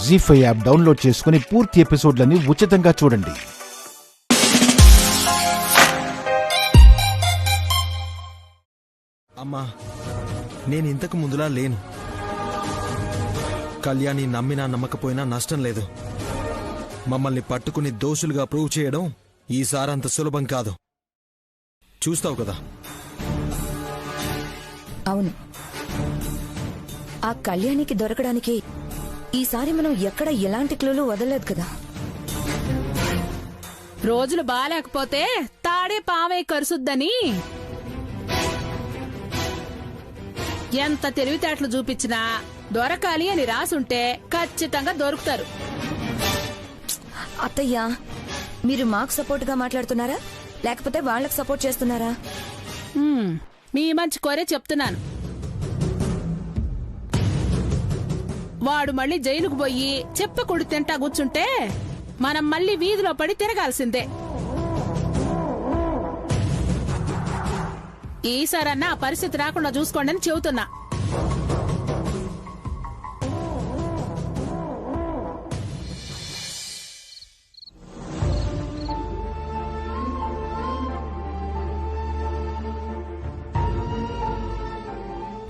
జీ5 app download చేసుకుని పూర్తి ఎపిసోడ్లని ఉచితంగా చూడండి. అమ్మా, నేను ఇంతకు ముందులా లేను. కళ్యాణి నమ్మినా నమ్మకపోయినా నష్టం లేదు. మమ్మల్ని పట్టుకుని దోషులుగా ప్రూవ్ చేయడం ఈసారంత సులభం కాదు. చూస్తావు కదా. అవును, ఆ కళ్యాణికి దొరకడానికి ఈసారి మనం ఎక్కడ ఎలాంటి క్లూలు వదలలేదు కదా. రోజులు బాలేకపోతే తాడే పావే కరుసుద్దని ఎంత తెలివితేటలు చూపించినా దొరకాలి అని రాసుంటే ఖచ్చితంగా దొరుకుతారు. అత్తయ్య, మీరు మాకు సపోర్ట్ గా మాట్లాడుతున్నారా లేకపోతే వాళ్ళకి సపోర్ట్ చేస్తున్నారా? మీ మంచి కోరే చెప్తున్నాను. వాడు మళ్ళీ జైలుకు పోయి చెప్పకూడు తింటా కూర్చుంటే మనం మళ్ళీ వీధిలో పడి తిరగాల్సిందే. ఈసారన్నా ఆ పరిస్థితి రాకుండా చూసుకోండి అని చెబుతున్నా.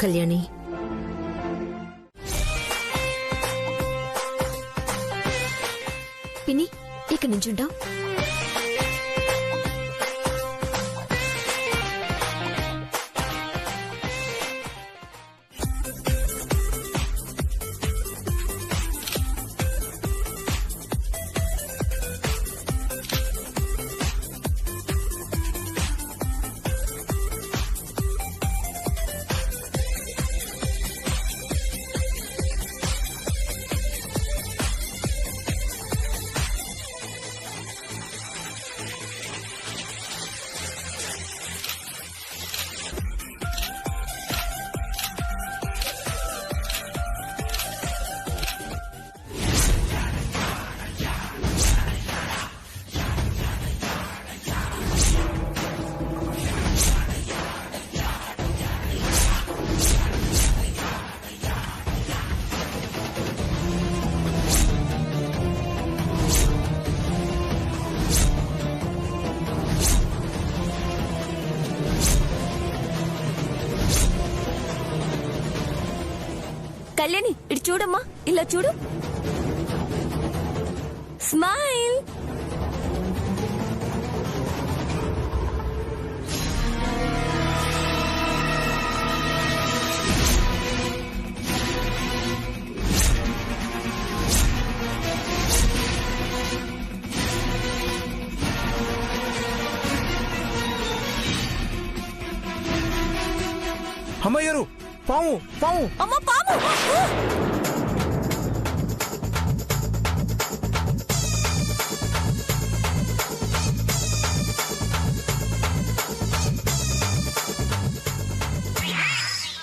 కళ్యాణి, పిన్ని ఇక్కడ నించుంటా. కళ్యాణి, ఇటు చూడమ్మా, ఇలా చూడు. స్మైల్. అమ్మయ్యారు, పాము పాము. అమ్మ, పాము!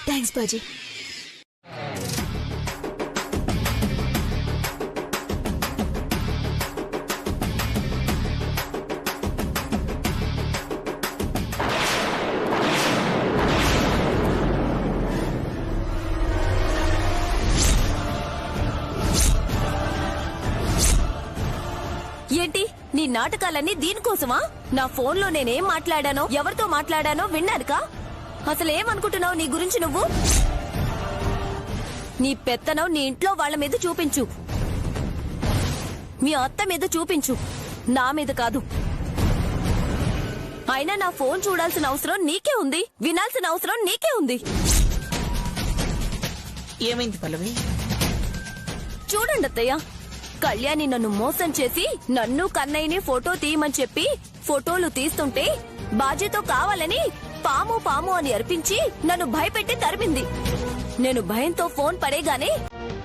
థ్యాంక్స్ బాజీ. ఏంటి నీ నాటకాలన్నీ దీనికోసమా? నా ఫోన్లో నేనేం మాట్లాడానో ఎవరితో మాట్లాడానో విన్నారుకా? అసలేమనుకుంటున్నావు నీ గురించి నువ్వు? నీ పెత్తనం నీ ఇంట్లో వాళ్ల మీద చూపించు, మీ అత్త మీద చూపించు, నా మీద కాదు. అయినా నా ఫోన్ చూడాల్సిన అవసరం నీకే ఉంది, వినాల్సిన అవసరం నీకే ఉంది. ఏమైంది పల్లవి? చూడండి అత్తయ్య, కళ్యాణి నన్ను మోసం చేసి నన్ను కన్నయ్యని ఫోటో తీయమని చెప్పి ఫోటోలు తీస్తుంటే బాజీతో కావాలని పాము పాము అని అర్పించి నన్ను భయపెట్టి తరిమింది. నేను భయంతో ఫోన్ పడేగానే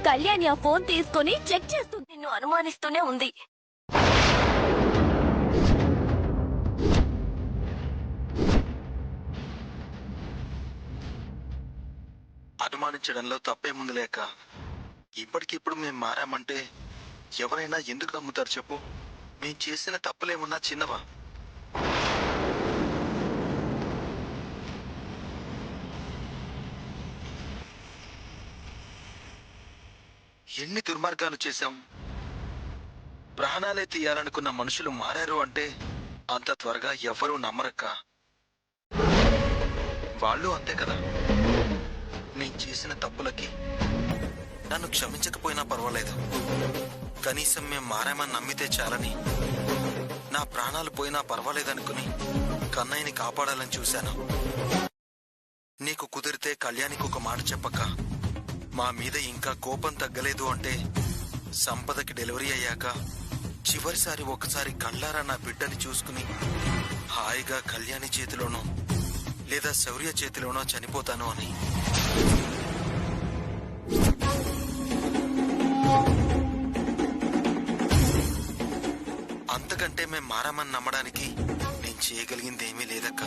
కళ్యాణి ఆ ఫోన్ తీసుకుని చెక్ చేస్తూ నిన్ను అనుమానిస్తూనే ఉంది. అనుమానించడంలో తప్పేముంది లేక, ఇప్పటికిప్పుడు మేం మారామంటే ఎవరైనా ఎందుకు నమ్ముతారు చెప్పు? మేం చేసిన తప్పులేమున్నా చిన్నవా? ఎన్ని దుర్మార్గాలు చేశాం. ప్రాణాలే తీయాలనుకున్న మనుషులు మారారు అంటే అంత త్వరగా ఎవ్వరూ నమ్మరక్క. వాళ్ళు అంతే కదా. నేను చేసిన తప్పులకి నన్ను క్షమించకపోయినా పర్వాలేదు, కనీసం మేం మారామని నమ్మితే చాలని నా ప్రాణాలు పోయినా పర్వాలేదనుకుని కన్నయ్యని కాపాడాలని చూశాను. నీకు కుదిరితే కళ్యాణికి ఒక మాట చెప్పక, మా మీద ఇంకా కోపం తగ్గలేదు అంటే సంపదకి డెలివరీ అయ్యాక చివరిసారి ఒకసారి కళ్ళారా నా బిడ్డని చూసుకుని హాయిగా కళ్యాణి చేతిలోనో లేదా శౌర్య చేతిలోనో చనిపోతాను అని. అంతకంటే మేం మారామని నమ్మడానికి నేను చేయగలిగింది ఏమీ లేదక్క.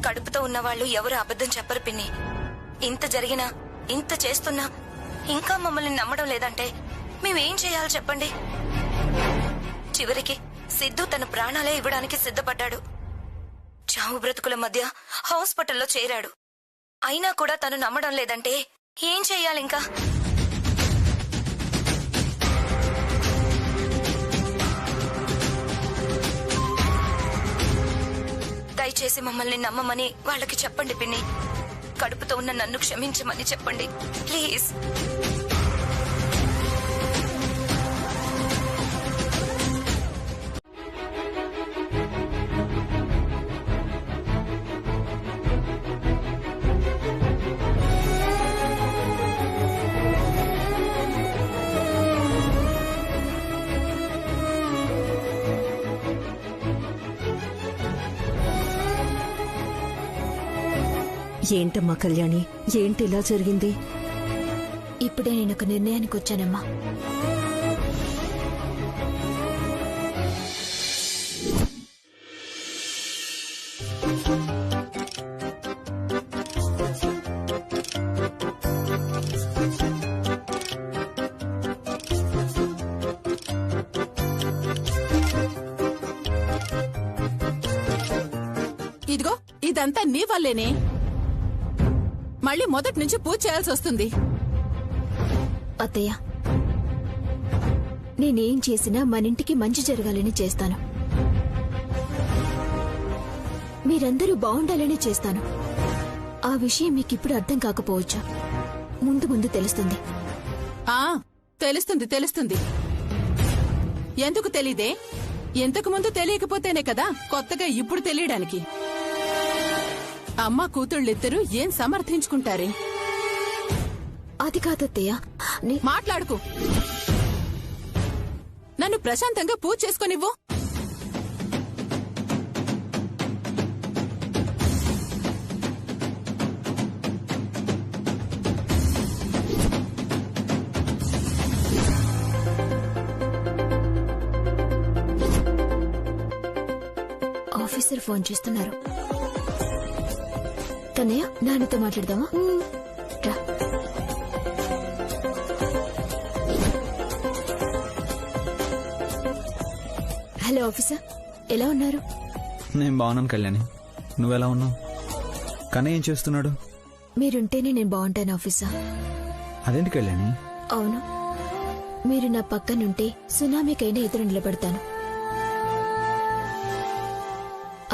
కడుపుతో ఉన్నవాళ్లు ఎవరు అబద్ధం చెప్పరు పిన్ని. ఇంత జరిగినా, ఇంత చేస్తున్నా ఇంకా మమ్మల్ని నమ్మడం లేదంటే మేమేం చేయాలో చెప్పండి. చివరికి సిద్ధు తన ప్రాణాలే ఇవ్వడానికి సిద్ధపడ్డాడు. చావు బ్రతుకుల మధ్య హాస్పిటల్లో చేరాడు. అయినా కూడా తను నమ్మడం లేదంటే ఏం చెయ్యాలింకా? దయచేసి మమ్మల్ని నమ్మమని వాళ్ళకి చెప్పండి పిన్ని. కడుపుతో ఉన్న నన్ను క్షమించమని చెప్పండి ప్లీజ్. ఏంటమ్మా కళ్యాణి, ఏంటి ఇలా జరిగింది? ఇప్పుడే నేను ఒక నిర్ణయానికి వచ్చానమ్మా. ఇదిగో ఇదంతా నీ వల్లేనే. మళ్ళీ మొదటి నుంచి పూజ చేయాల్సి వస్తుంది. అత్తయ్య, నేనేం చేసినా మనింటికి మంచి జరగాలని చేస్తాను. మీరందరూ బాగుండాలని చేస్తాను. ఆ విషయం మీకిప్పుడు అర్థం కాకపోవచ్చు, ముందు ముందు తెలుస్తుంది. తెలుస్తుంది తెలుస్తుంది. ఎందుకు తెలీదే? ఇంతకు ముందు తెలియకపోతేనే కదా కొత్తగా ఇప్పుడు తెలియడానికి. అమ్మ కూతుళ్ళిద్దరూ ఏం సమర్థించుకుంటారే? అది కాదత్తయ్య. మాట్లాడుకు. నన్ను ప్రశాంతంగా పూజ చేసుకొనివ్వు. ఆఫీసర్ ఫోన్ చేస్తున్నారు. కన్నయ్య, నాన్నతో మాట్లాడదామా? రా. హలో ఆఫీసర్, ఎలా ఉన్నారు? నేను బాగున్నాను కళ్యాణి, నువ్వెలా ఉన్నావు? కన్నయ్య ఏం చేస్తున్నాడు? మీరుంటేనే నేను బాగుంటాను ఆఫీసర్. అదేంటి కళ్యాణి? అవును, మీరు నా పక్కనుంటే సునామీకైనా ఎదురు నిలబడతాను.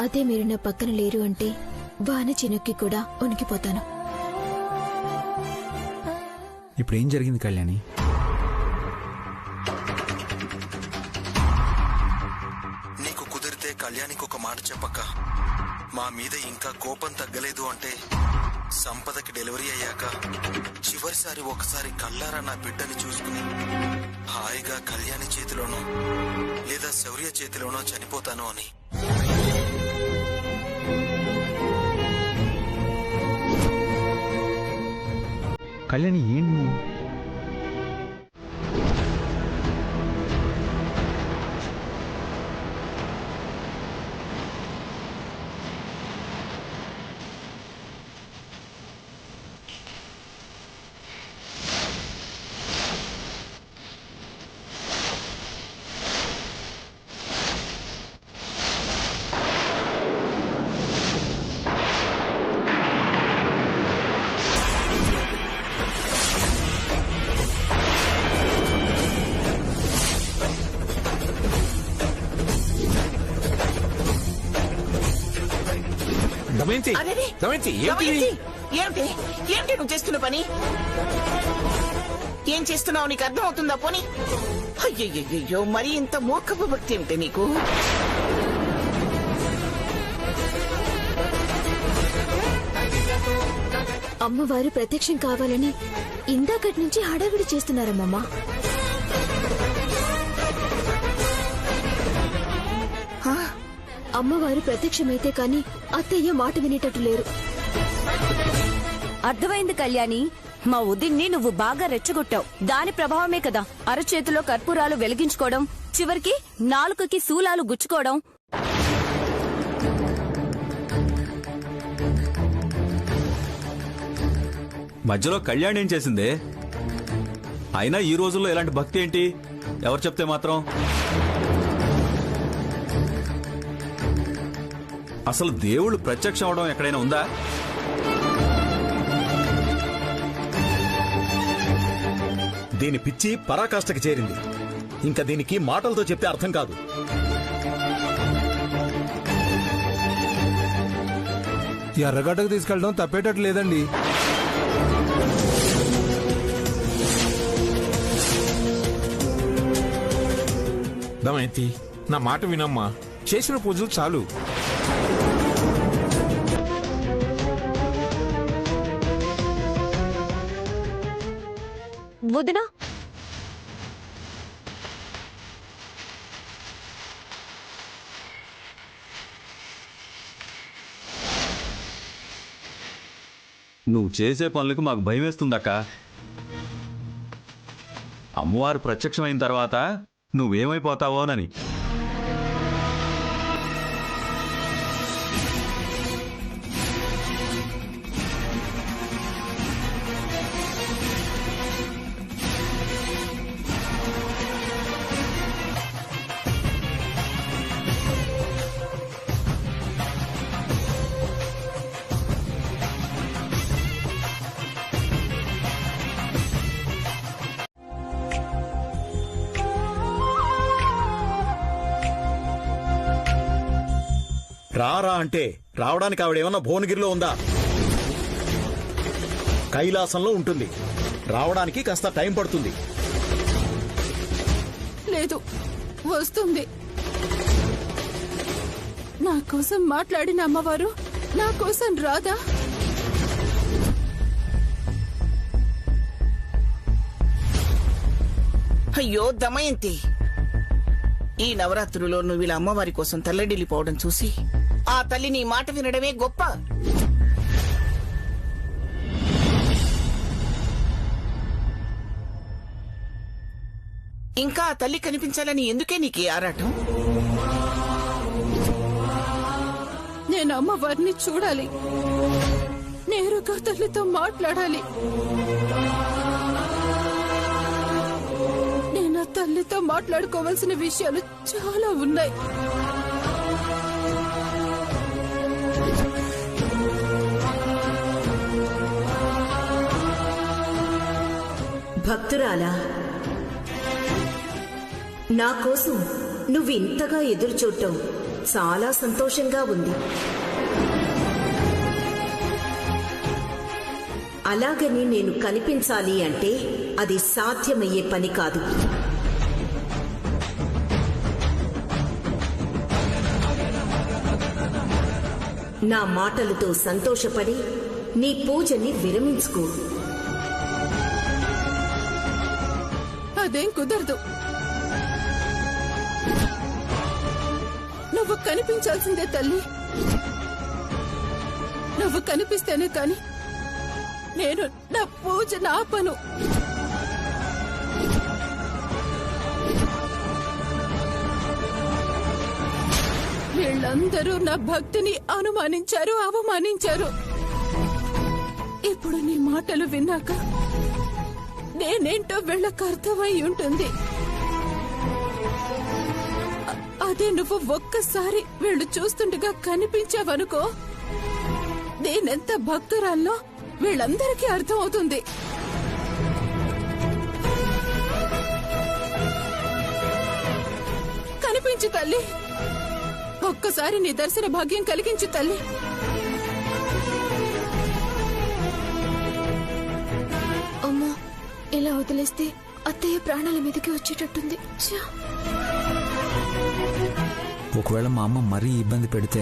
అదే మీరు నా పక్కన లేరు అంటే వాన చినుక్కి కూడా ఉనికిపోతాను. ఇప్పుడు ఏం జరిగింది కళ్యాణి? నీకు కుదిరితే కళ్యాణికి ఒక మాట చెప్పక, మా మీద ఇంకా కోపం తగ్గలేదు అంటే సంపదకి డెలివరీ అయ్యాక చివరిసారి ఒకసారి కళ్ళారా నా బిడ్డని చూసుకుని హాయిగా కళ్యాణి చేతిలోనో లేదా శౌర్య చేతిలోనో చనిపోతాను అని. కళ్యాణి ఏంటి? దమయంతి అరెరే! దమయంతి ఏంటి దమయంతి! ఏమిటి ఏమిటి నువ్వు చేస్తున్న పని? ఏం చేస్తున్నావు నీకు అర్థం అవుతుందా పోనీ? అయ్యయ్యో, మరి ఇంత మూర్ఖపు భక్తి ఏమిటి నీకు? అమ్మవారు ప్రత్యక్షం కావాలని ఇందాకటి నుంచి హడావిడి చేస్తున్నారమ్మమ్మ. అమ్మవారు ప్రత్యక్షమైతే కాని అత్తయ్య మాట వినేటట్టు లేరు. అర్థమైంది కళ్యాణి, మా ఉదిన్ని నువ్వు బాగా రెచ్చగొట్టావు. దాని ప్రభావమే కదా అరచేతిలో కర్పూరాలు వెలిగించుకోవడం, చివరికి నాలుకకి శూలాలు గుచ్చుకోవడం. మధ్యలో కళ్యాణ్ ఏం చేసిందే? అయినా ఈ రోజుల్లో ఇలాంటి భక్తి ఏంటి? ఎవరు చెప్తే మాత్రం? అసలు దేవుళ్ళు ప్రత్యక్షం అవడం ఎక్కడైనా ఉందా? దీని పిచ్చి పరాకాష్ఠకి చేరింది. ఇంకా దీనికి మాటలతో చెప్తే అర్థం కాదు. ఎర్రగడ్డకు తీసుకెళ్ళడం తప్పేటట్టు లేదండి. దమయంతి, నా మాట వినమ్మా. చేసిన పూజలు చాలు. వదినా, నువ్వు చేసే పనులకు మాకు భయం వేస్తుందక్క. అమ్మవారు ప్రత్యక్షమైన తర్వాత నువ్వేమైపోతావోనని. రారా అంటే రావడానికి ఆవిడేమన్నా భువనగిరిలో ఉందా? కైలాసంలో ఉంటుంది. రావడానికి కాస్త టైం పడుతుంది. లేదు, వస్తుంది. నా కోసం మాట్లాడిన అమ్మవారు నా కోసం రాదా? అయ్యో దమయంతి, ఈ నవరాత్రులో నువ్వు ఇలా అమ్మవారి కోసం తల్లడిల్లిపోవడం చూసి ఆ తల్లి నీ మాట వినడమే గొప్ప. ఇంకా ఆ తల్లి కనిపించాలని ఎందుకే నీకు ఈ ఆరాటం? నేను అమ్మవారిని చూడాలి, నేరుగా తల్లితో మాట్లాడాలి. నేను ఆ తల్లితో మాట్లాడుకోవాల్సిన విషయాలు చాలా ఉన్నాయి. భక్తురాలా, నా కోసం నువ్వు ఇంతగా ఎదురు చూడటం చాలా సంతోషంగా ఉంది. అలాగని నేను కనిపించాలి అంటే అది సాధ్యమయ్యే పని కాదు. నా మాటలతో సంతోషపడి నీ పూజని విరమించుకో. అదేం కుదరదు. నువ్వు కనిపించాల్సిందే తల్లి. నువ్వు కనిపిస్తేనే కాని నేను నా పూజ ఆపను. వీళ్ళందరూ నా భక్తిని అనుమానించారు, అవమానించారు. ఇప్పుడు నీ మాటలు విన్నాక నేనేంటో వీళ్ళకు అర్థమై ఉంటుంది. అదే నువ్వు ఒక్కసారి వీళ్ళు చూస్తుండగా కనిపించావనుకో, నేనెంత భక్తురాల్లో వీళ్ళందరికీ అర్థం అవుతుంది. కనిపించు తల్లి, ఒక్కసారి నీ దర్శన భాగ్యం కలిగించు తల్లి. ఇలా వదిలేస్తే అత్తయ్య ప్రాణాల మీదకి వచ్చేటట్టుంది. ఛా! ఒకవేళ మా అమ్మ మరీ ఇబ్బంది పెడితే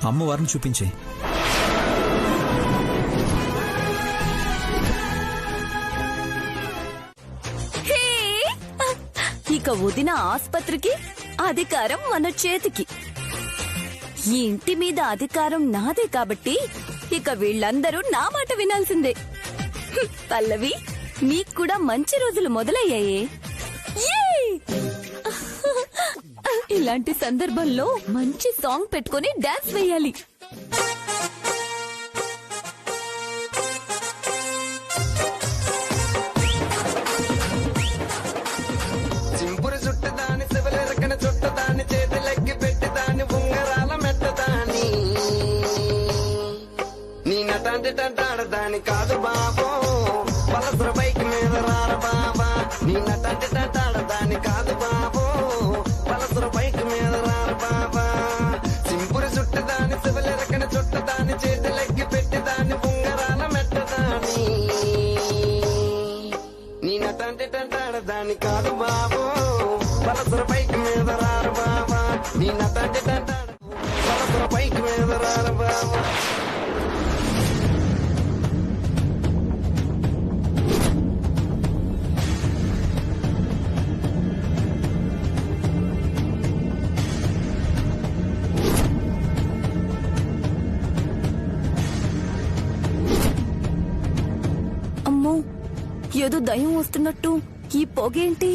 అమ్మవారిని చూపించే. హే! ఇక వదిన ఆస్పత్రికి, అధికారం మన చేతికి. ఈ ఇంటి మీద అధికారం నాదే కాబట్టి ఇక వీళ్ళందరూ నా మాట వినాల్సిందే. పల్లవి, నీకు కూడా మంచి రోజులు మొదలయ్యాయే. యే! ఇలాంటి సందర్భంలో మంచి సాంగ్ పెట్టుకుని డాన్స్ వేయాలి. చింపురు చుట్టదాని శివలెరకన చుట్టదాని చేతులెక్కి పెట్టిదాని ఉంగరాల మెట్టదాని నీ నటాంటి టాడదాని కాదు బాబో పలసర బైక్ మీద రార బాబా. నీ నటాంటి టాడదాని కాదు బాబో పలసర బైక్ మీద రార బాబా. చింపురు చుట్టదాని శివలెరకన చుట్టదాని చేతులెక్కి పెట్టిదాని ఉంగరాల మెట్టదాని నీ నటాంటి టాడదాని కాదు బాబో పలసర బైక్ మీద రార బాబా. నీ నటాంటి పలసర బైక్ మీద రార బాబా. అమ్మో, ఏదో దయ్యం వస్తున్నట్టు ఈ పొగేంటి?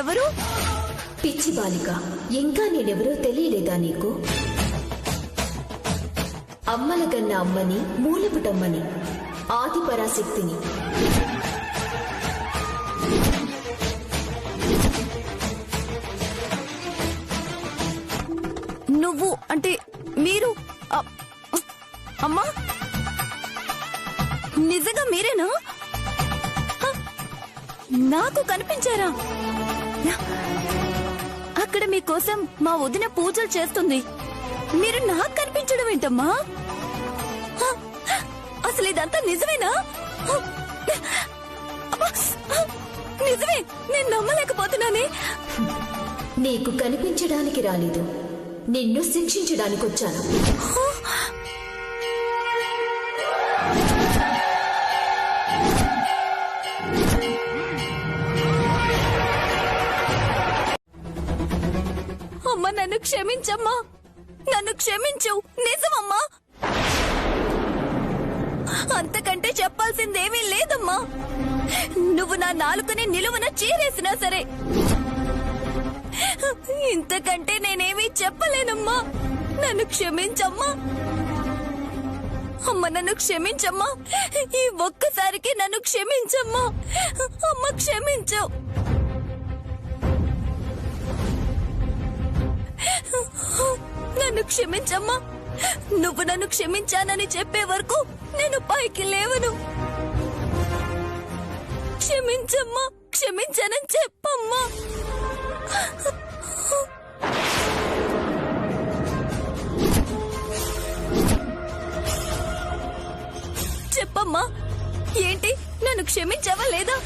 ఎవరు? పిచ్చి బాలిక, ఇంకా నేనెవరో తెలియలేదా నీకు? అమ్మల కన్నా అమ్మని, మూలపుటమ్మని, ఆది పరాశక్తిని. నువ్వు అంటే మీరు? అమ్మా, నిజంగా మీరేనా? నాకు కనిపించారా? అక్కడ మీకోసం మా వదిన పూజలు చేస్తుంది. మీరు నాకు కనిపించడం ఏంటమ్మా? అసలు ఇదంతా నిజమేనా? నిజమే, నేను నమ్మలేకపోతున్నానే. నీకు కనిపించడానికి రాలేదు, నిన్ను శిక్షించడానికి వచ్చాను. అమ్మా, నన్ను క్షమించమ్మా, నన్ను క్షమించు. నిజమమ్మా, అంతకంటే చెప్పాల్సిందేమీ లేదమ్మా. నువ్వు నా నాలుకని నిలువున చీరేసినా సరే ఇంతకంటే నేనేమీ చెప్పలేనమ్మా. నన్ను క్షమించమ్మా. అమ్మ, నన్ను క్షమించమ్మా. ఈ ఒక్కసారికి నన్ను క్షమించమ్మా. అమ్మ, క్షమించు. నన్ను క్షమించమ్మా. నువ్వు నన్ను క్షమించానని చెప్పే వరకు నేను పైకి లేవను. క్షమించమ్మా, క్షమించానని చెప్పమ్మా. చెప్పమ్మా, ఏంటి? నన్ను క్షమించావా లేదా?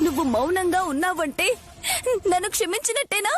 నువ్వు మౌనంగా ఉన్నావంటే నన్ను క్షమించినట్టేనా?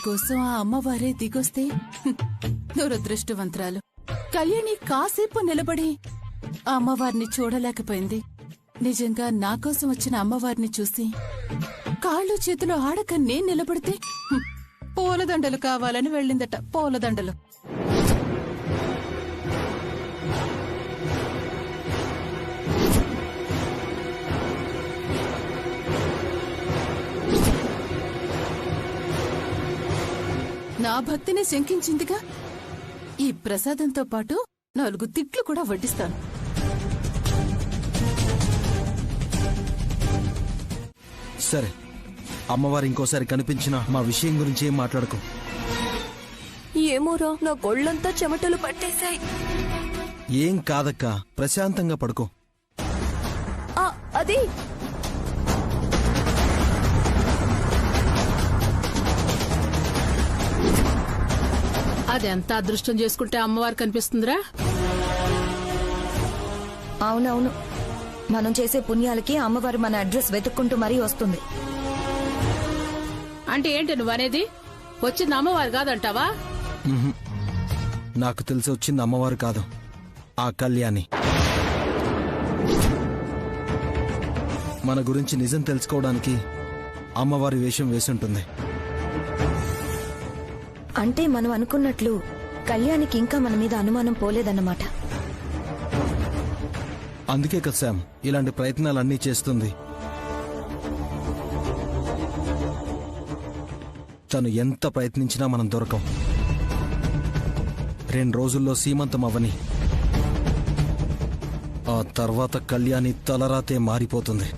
కోసం ఆ అమ్మవారే దిగొస్తే దురదృష్టవంతరాలు. కళ్యాణి కాసేపు నిలబడి ఆ అమ్మవారిని చూడలేకపోయింది. నిజంగా నా కోసం వచ్చిన అమ్మవారిని చూసి కాళ్ళు చేతులు ఆడక నేను నిలబడితే పూలదండలు కావాలని వెళ్ళిందట. పూలదండలు. నా భక్తిని శంకించిందిగా, ఈ ప్రసాదంతో పాటు 4 తిట్లు కూడా వడ్డిస్తాను. సరే, అమ్మవారు ఇంకోసారి కనిపించినా మా విషయం గురించి ఏం మాట్లాడుకో. ఏమోరా, నా గొళ్ళంతా చెమటలు పట్టేశాయి. ఏం కాదక్క, ప్రశాంతంగా పడుకో. అది అదెంత అదృష్టం చేసుకుంటే అమ్మవారు కనిపిస్తుందిరా. అవునవును, మనం చేసే పుణ్యాలకి అమ్మవారు మన అడ్రస్ వెతుక్కుంటూ మరీ వస్తుంది. అంటే ఏంటి నువ్వనేది? వచ్చింది అమ్మవారు కాదంటావా? నాకు తెలిసి వచ్చింది అమ్మవారు కాదు, ఆ కళ్యాణి. మన గురించి నిజం తెలుసుకోవడానికి అమ్మవారి వేషం వేసుంటుంది. అంటే మనం అనుకున్నట్లు కళ్యాణికి ఇంకా మన మీద అనుమానం పోలేదన్నమాట. అందుకే కదా శామ్ ఇలాంటి ప్రయత్నాలన్నీ చేస్తుంది. తను ఎంత ప్రయత్నించినా మనం దొరకం. 2 రోజుల్లో సీమంతం అవ్వని, ఆ తర్వాత కళ్యాణి తలరాతే మారిపోతుంది.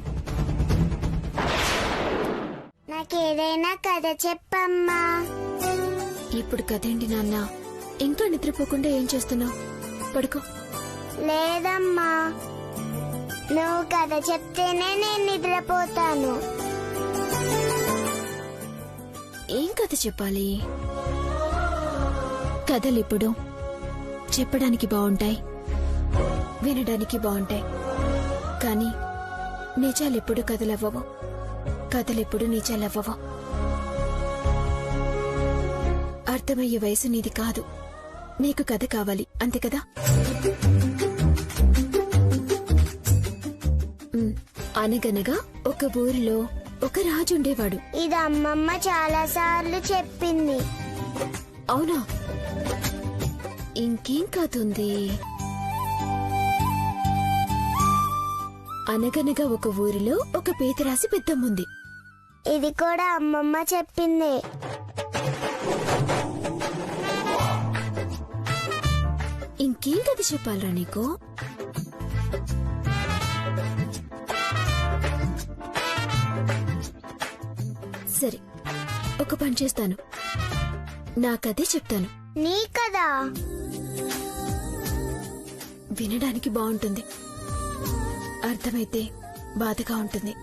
నాకేదైనా కథ చెప్పమ్మా. ఇప్పుడు కథేంటి నాన్న? ఇంకా నిద్రపోకుండా ఏం చేస్తున్నావు? పడుకో. లేదమ్మా, నువ్వు కథ చెప్తేనే నేను నిద్రపోతాను. ఏం కథ చెప్పాలి? కథలిప్పుడు చెప్పడానికి బాగుంటాయి, వినడానికి బాగుంటాయి, కానీ నిజాలెప్పుడు కథలవ్వవు, కథలెప్పుడు నిజాలవ్వవు. అర్థమయ్యే వయసు నీది కాదు. నీకు కథ కావాలి, అంతే కదా? అనగనగా ఒక ఊరిలో ఒక రాజు ఉండేవాడు. ఇది అమ్మమ్మ చాలా సార్లు చెప్పింది. అవునా? ఇంకేం కథ ఉంది? అనగనగా ఒక ఊరిలో ఒక పేదరాశి పెద్దమ్ముంది. ఇది కూడా అమ్మమ్మ చెప్పింది. ఇంకేం కథ చెప్పాలరా నీకు? సరే, ఒక పని చేస్తాను, నా కథే చెప్తాను. నీ కదా? వినడానికి బాగుంటుంది, అర్థమైతే బాధగా ఉంటుంది.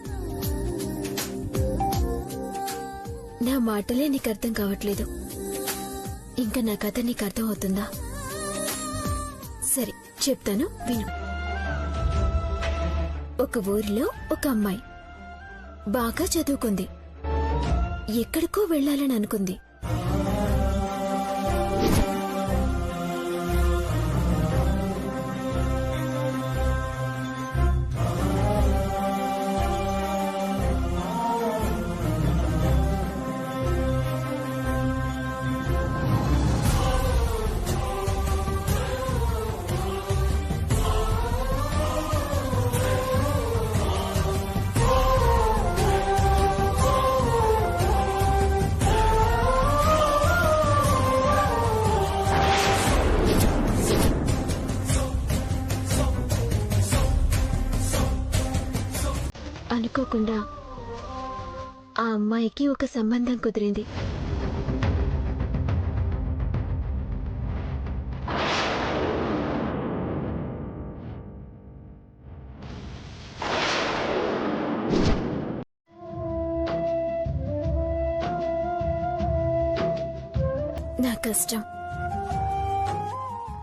నా మాటలే నీకు అర్థం కావట్లేదు, ఇంకా నా కథ నీకు అర్థం అవుతుందా? సరే చెప్తాను, విను. ఒక ఊరిలో ఒక అమ్మాయి బాగా చదువుకుంది. ఎక్కడికో వెళ్లాలని అనుకుంది. అనుకోకుండా ఆ అమ్మాయికి ఒక సంబంధం కుదిరింది. నా కష్టం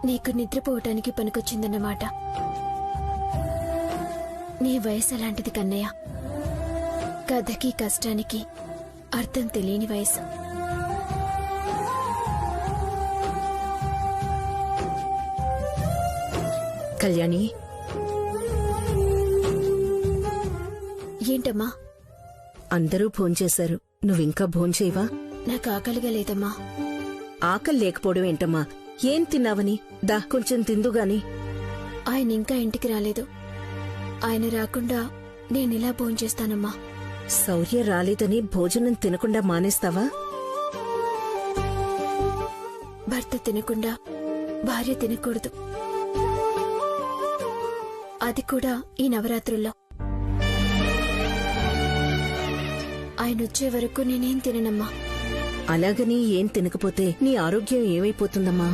నీకు నిద్రపోవటానికి పనికొచ్చిందన్నమాట. నీ వయసు అలాంటిది కన్నయ్య. కథకి కష్టానికి అర్థం తెలియని వయసు. కళ్యాణి, ఏంటమ్మా? అందరూ భోంచేశారు, నువ్వింకా భోంచేయవా? నాకు ఆకలిగా లేదమ్మా. ఆకలి లేకపోవడం ఏంటమ్మా? ఏం తిన్నావని? దా కొంచెం తిందుగాని. ఆయన ఇంకా ఇంటికి రాలేదు. ఆయన రాకుండా నేనెలా భోంచేస్తానమ్మా? శౌర్య రాలేదని భోజనం తినకుండా మానేస్తావా? భర్త తినకుండా భార్య తినకూడదు, అది కూడా ఈ నవరాత్రుల్లో. ఆయన వచ్చే వరకు నేనేం తిననమ్మా. అలాగని ఏం తినకపోతే నీ ఆరోగ్యం ఏమైపోతుందమ్మా?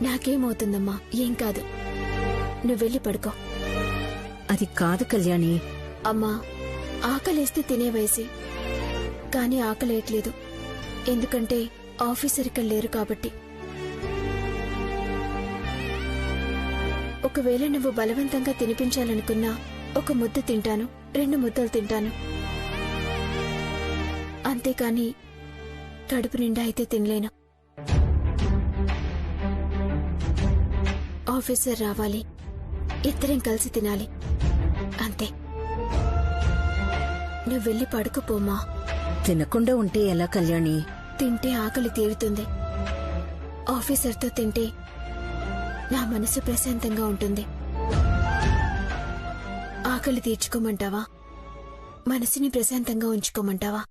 నాకేమవుతుందమ్మా? ఏం కాదు, నువ్వెళ్ళి పడుకో. అది కాదు కళ్యాణి. అమ్మా, ఆకలేస్తే తినే వయసే, కాని ఆకలేయట్లేదు. ఎందుకంటే ఆఫీసర్ ఇక్కడ లేరు కాబట్టి. ఒకవేళ నువ్వు బలవంతంగా తినిపించాలనుకున్నా ఒక ముద్ద తింటాను, 2 ముద్దలు తింటాను, అంతేకాని కడుపు నిండా అయితే తినలేను. ఆఫీసర్ రావాలి, ఇద్దరం కలిసి తినాలి, అంతే. నువ్వెళ్ళి పడుకోపోమా. తినకుండా ఉంటే ఎలా కళ్యాణి? తింటే ఆకలి తీరుతుంది. ఆఫీసర్తో తింటే నా మనసు ప్రశాంతంగా ఉంటుంది. ఆకలి తీర్చుకోమంటావా, మనసుని ప్రశాంతంగా ఉంచుకోమంటావా?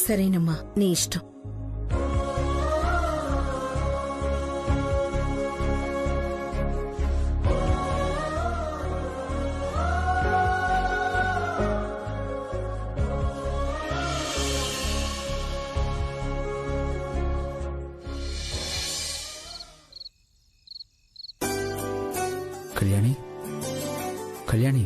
సరేనమ్మా, నీ ఇష్టం. కళ్యాణి, కళ్యాణి,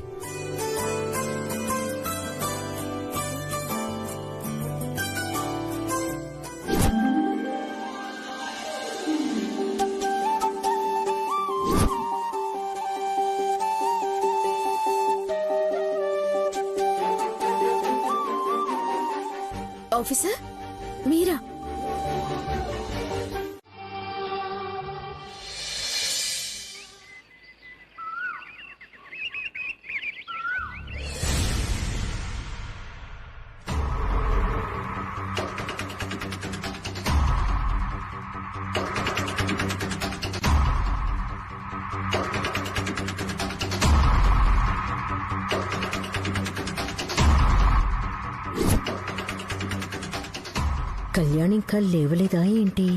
ఆఫీసర్ మీరా? కళ్యాణి ఇంకా లేవలేదా ఏంటి?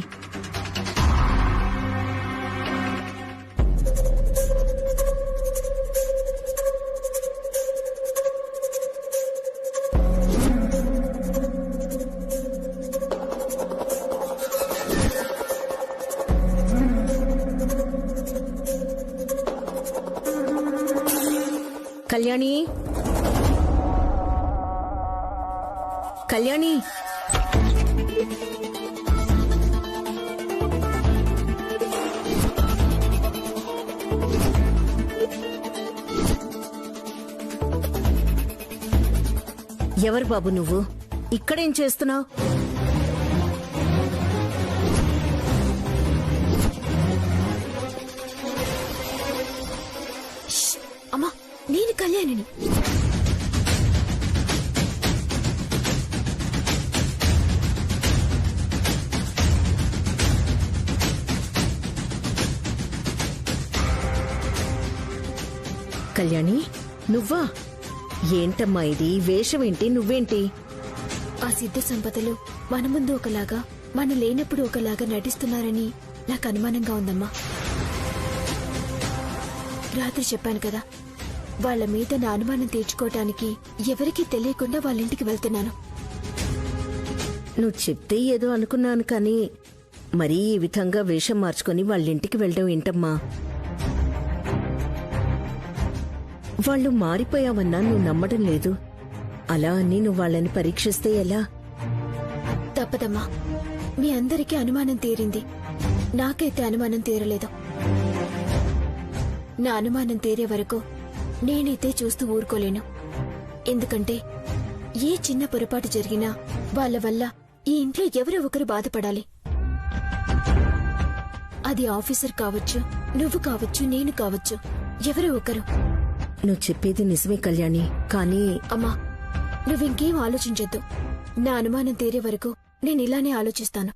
కళ్యాణి, కళ్యాణి, ఎవరు బాబు నువ్వు? ఇక్కడేం చేస్తున్నావు? అమ్మా, నేను కళ్యాణిని. కళ్యాణి, నువ్వా? ఏంటమ్మా ఇది? వేషమేంటి? నువ్వేంటి? ఆ సిద్ధ సంపదలు మన ముందు ఒకలాగా, మన లేనప్పుడు ఒకలాగా నటిస్తున్నారని నాకు అనుమానంగా ఉందమ్మా. రాత్రి చెప్పాను కదా, వాళ్ల మీద నా అనుమానం తీర్చుకోవటానికి ఎవరికీ తెలియకుండా వాళ్ళింటికి వెళ్తున్నాను. నువ్వు చెప్తే ఏదో అనుకున్నాను కానీ మరీ ఈ విధంగా వేషం మార్చుకొని వాళ్ళింటికి వెళ్ళడం ఏంటమ్మా? వాళ్ళు మారిపోయావన్నా నువ్వు నమ్మడం లేదు. అలా అని నువ్వు వాళ్ళని పరీక్షిస్తే ఎలా? తప్పదమ్మా, మీ అందరికీ అనుమానం తీరింది, నాకైతే అనుమానం తీరలేదు. నా అనుమానం తీరే వరకు నేనైతే చూస్తూ ఊరుకోలేను. ఎందుకంటే ఏ చిన్న పొరపాటు జరిగినా వాళ్ళ వల్ల ఈ ఇంట్లో ఎవరో ఒకరు బాధపడాలి. అది ఆఫీసర్ కావచ్చు, నువ్వు కావచ్చు, నేను కావచ్చు, ఎవరో ఒకరు. నువ్వు చెప్పేది నిజమే కళ్యాణి, కానీ అమ్మా నువ్వింకేం ఆలోచించొద్దు. నా అనుమానం తీరే వరకు నేను ఇలానే ఆలోచిస్తాను.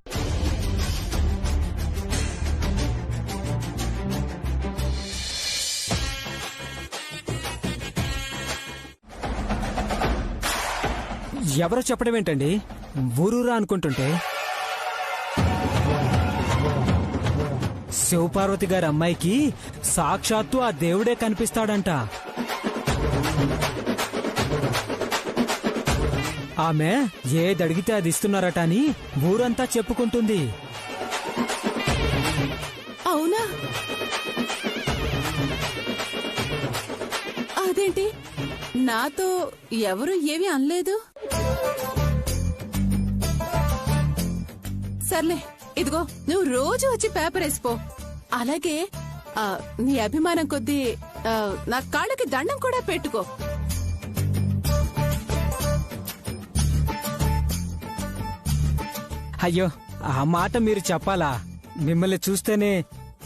ఎవరో చెప్పడం ఏంటండి, ఊరూరా అనుకుంటుంటే. శివపార్వతి గారి అమ్మాయికి సాక్షాత్తు ఆ దేవుడే కనిపిస్తాడంట. ఆమె ఏదడిగితే అది ఇస్తున్నారట అని ఊరంతా చెప్పుకుంటుంది. అవునా? అదేంటి నాతో ఎవరు ఏమీ అనలేదు? సర్లే, ఇదిగో నువ్వు రోజు వచ్చి పేపర్ వేసిపో. అలాగే నీ అభిమానం కొద్దీ నా కాళ్ళకి దండం కూడా పెట్టుకో. అయ్యో, ఆ మాట మీరు చెప్పాలా? మిమ్మల్ని చూస్తేనే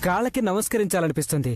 కాళ్ళకి నమస్కరించాలనిపిస్తుంది.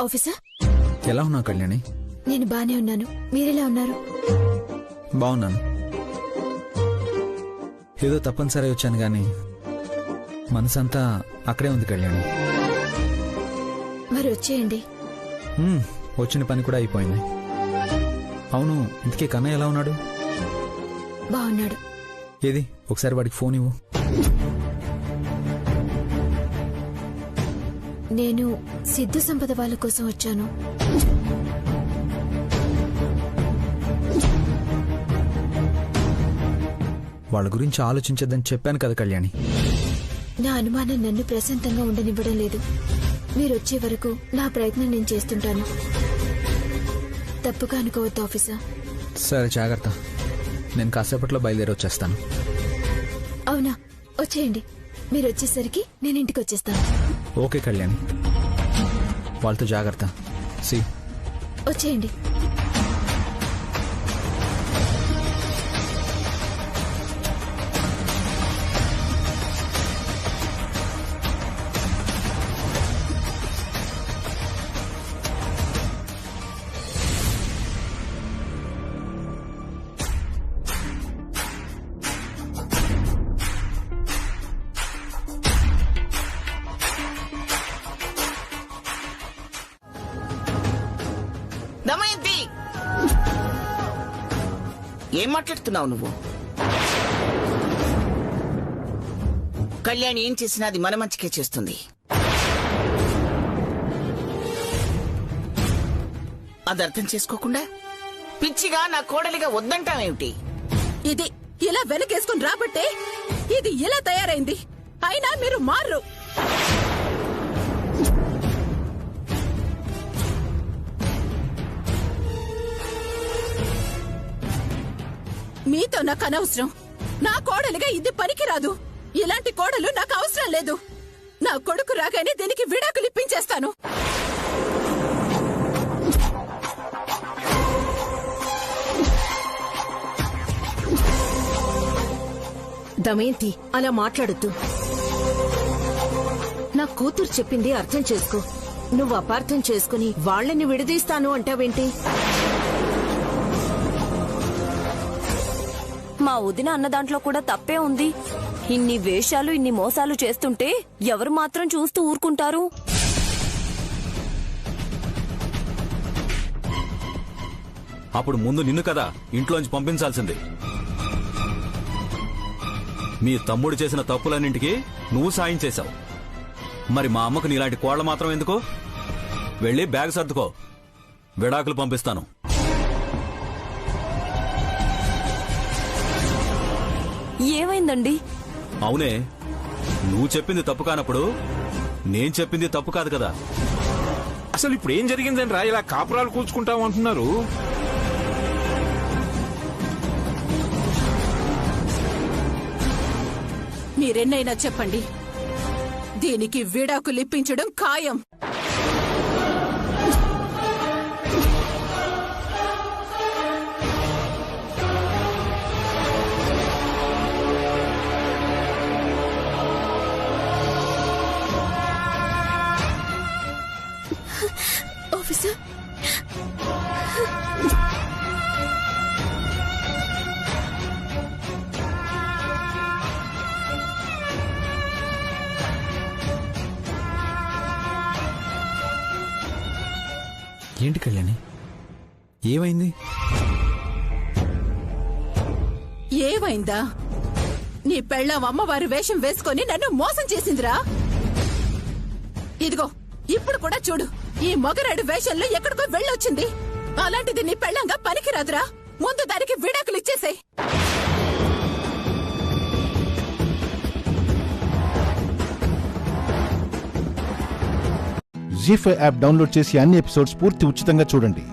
ఆఫీసర్, ఎలా ఉన్నావు కళ్యాణి? నేను బానే ఉన్నాను. మీరెలా ఉన్నారు? బాగున్నాను. ఏదో తప్పనిసరి వచ్చాను గాని మనసంతా అక్కడే ఉంది కళ్యాణి. మరి వచ్చేయండి. వచ్చిన పని కూడా అయిపోయింది. అవును, ఇంతకీ కన్నయ్య ఎలా ఉన్నాడు? బాగున్నాడు. ఏది ఒకసారి వాడికి ఫోన్ ఇవ్వు. నేను సిద్ధు సంపద వాళ్ళ కోసం వచ్చాను. వాళ్ళ గురించి ఆలోచించద్దని చెప్పాను కదా కళ్యాణి. నా అనుమానం నన్ను ప్రశాంతంగా ఉండనివ్వడం లేదు. మీరొచ్చే వరకు నా ప్రయత్నం నేను చేస్తుంటాను. తప్పుగా అనుకోవద్దు ఆఫీసర్. సరే, జాగ్రత్త. నేను కాసేపట్లో బయలుదేరి వచ్చేస్తాను. అవునా? వచ్చేయండి. మీరు వచ్చేసరికి నేను ఇంటికి వచ్చేస్తాను. ఓకే కళ్యాణి, వాళ్ళతో జాగ్రత్త. సి వచ్చేయండి. దమయంతి, ఏం మాట్లాడుతున్నావు నువ్వు? కళ్యాణి ఏం చేసినా అది మన మంచికే చేస్తుంది. అది అర్థం చేసుకోకుండా పిచ్చిగా నా కోడలిగా వద్దంటావేమిటి? ఇది ఇలా వెనకేసుకుని రాబట్టే ఇది ఇలా తయారైంది. అయినా మీరు మారు. మీతో నాకు అనవసరం. నా కోడలిగా ఇది పనికిరాదు. ఇలాంటి కోడలు నాకు అవసరం లేదు. నా కొడుకు రాగానే దీనికి విడాకులు ఇప్పించేస్తాను. దమయంతి అలా మాట్లాడొద్దు. నా కూతురు చెప్పింది అర్థం చేసుకో. నువ్వు అపార్థం చేసుకుని వాళ్ళని విడదీస్తాను అంటావేంటి? మా వదిన అన్న దాంట్లో కూడా తప్పే ఉంది. ఇన్ని వేషాలు ఇన్ని మోసాలు చేస్తుంటే ఎవరు మాత్రం చూస్తూ ఊరుకుంటారు? అప్పుడు ముందు నిన్ను కదా ఇంట్లోంచి పంపించాల్సింది. మీ తమ్ముడు చేసిన తప్పులన్నింటికి నువ్వు సాయం చేశావు. మరి మా అమ్మకు నీలాంటి కోళ్ల మాత్రం ఎందుకు? వెళ్ళి బ్యాగ్ సర్దుకో, విడాకులు పంపిస్తాను. ఏమైందండి? అవునే, నువ్వు చెప్పింది తప్పు కానప్పుడు నేను చెప్పింది తప్పు కాదు కదా. అసలు ఇప్పుడు ఏం జరిగిందని రా ఇలా కాపురాలు కూల్చుకుంటాం అంటున్నారు? మీరెన్నైనా చెప్పండి, దీనికి విడాకులు ఇప్పించడం ఖాయం. ఆఫీసర్, ఏంటి కళ్యాణి, ఏమైంది? ఏమైందా? నీ పెళ్ళాం అమ్మవారి వేషం వేసుకొని నన్ను మోసం చేసిందిరా. ఇదిగో ఇప్పుడు కూడా చూడు, ఈ మొగరాడు వేషంలో ఎక్కడికో వెళ్ళొచ్చింది. అలాంటిది నీ పెళ్ళంగా పనికిరాదురా. ముందు దానికి విడాకులు ఇచ్చేసాయి. జీ5 యాప్ డౌన్లోడ్ చేసి అన్ని ఎపిసోడ్స్ పూర్తి ఉచితంగా చూడండి.